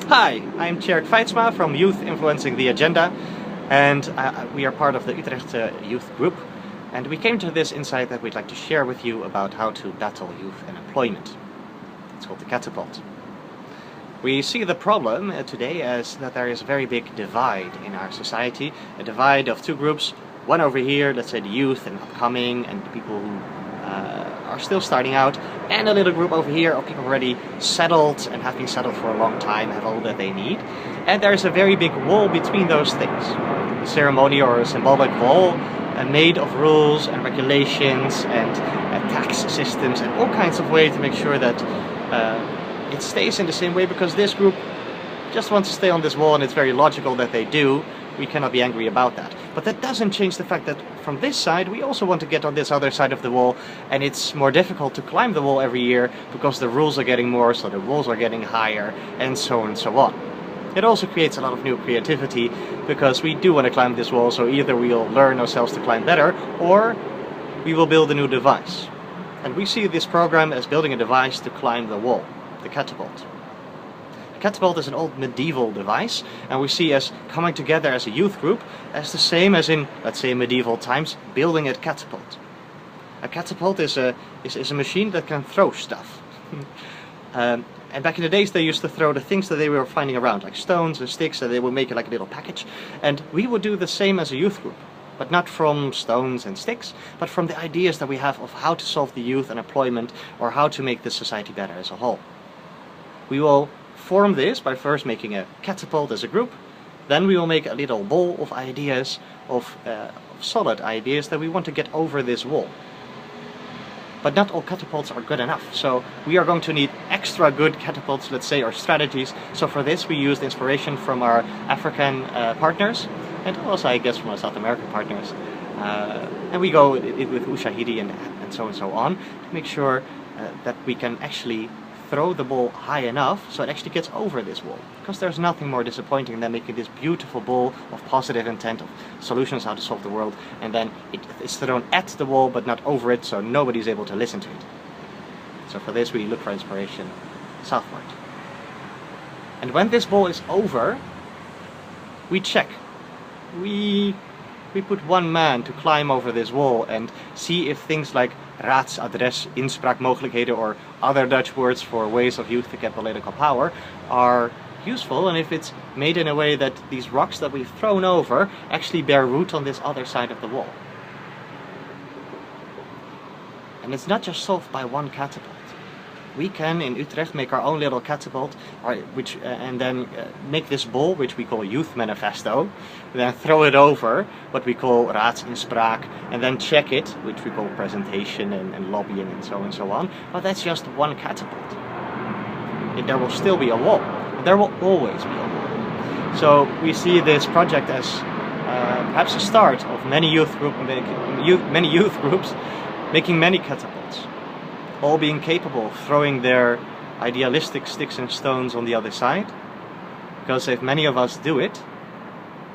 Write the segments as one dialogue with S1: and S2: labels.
S1: Hi, I'm Tjerk Feitsma from Youth Influencing the Agenda, and we are part of the Utrecht Youth Group, and we came to this insight that we'd like to share with you about how to battle youth unemployment. It's called the catapult. We see the problem today as that there is a very big divide in our society, a divide of two groups, one over here, let's say the youth and upcoming and the people who are still starting out, and a little group over here of people already settled and have been settled for a long time, have all that they need. And there's a very big wall between those things. A ceremonial or a symbolic wall made of rules and regulations and tax systems and all kinds of ways to make sure that it stays in the same way, because this group just wants to stay on this wall and it's very logical that they do. We cannot be angry about that. But that doesn't change the fact that from this side we also want to get on this other side of the wall, and it's more difficult to climb the wall every year because the rules are getting more, so the walls are getting higher, and so on and so on. It also creates a lot of new creativity because we do want to climb this wall, so either we'll learn ourselves to climb better or we will build a new device. And we see this program as building a device to climb the wall, the catapult. The catapult is an old medieval device, and we see as coming together as a youth group as the same as in, let's say, medieval times, building a catapult. A catapult is a machine that can throw stuff. And back in the days they used to throw the things that they were finding around, like stones and sticks, and they would make it like a little package. And we would do the same as a youth group, but not from stones and sticks, but from the ideas that we have of how to solve the youth unemployment or how to make the society better as a whole. We will form this by first making a catapult as a group, then we will make a little ball of ideas, of solid ideas that we want to get over this wall. But not all catapults are good enough, so we are going to need extra good catapults, let's say, or strategies. So for this we used inspiration from our African partners, and also I guess from our South American partners. And we go with Ushahidi and so on, to make sure that we can actually throw the ball high enough so it actually gets over this wall. Because there's nothing more disappointing than making this beautiful ball of positive intent, of solutions how to solve the world, and then it's thrown at the wall but not over it, so nobody's able to listen to it. So for this we look for inspiration southward. And when this ball is over, we check. We put one man to climb over this wall and see if things like raadsadres, inspraakmogelijkheden, or other Dutch words for ways of youth to get political power are useful, and if it's made in a way that these rocks that we've thrown over actually bear root on this other side of the wall. And it's not just solved by one catapult. We can in Utrecht make our own little catapult, and then make this ball, which we call Youth Manifesto, then throw it over what we call raadsinspraak, and then check it, which we call presentation and lobbying and so on. But that's just one catapult. There will still be a wall. There will always be a wall. So we see this project as perhaps a start of many youth groups making many catapults, all being capable of throwing their idealistic sticks and stones on the other side, because if many of us do it,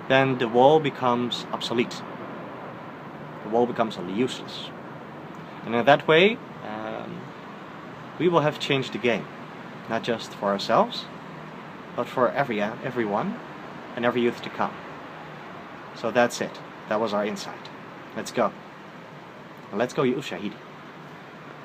S1: then the wall becomes obsolete. The wall becomes useless. And in that way, we will have changed the game, not just for ourselves, but for everyone and every youth to come. So that's it. That was our insight. Let's go. Let's go, Ushahidi.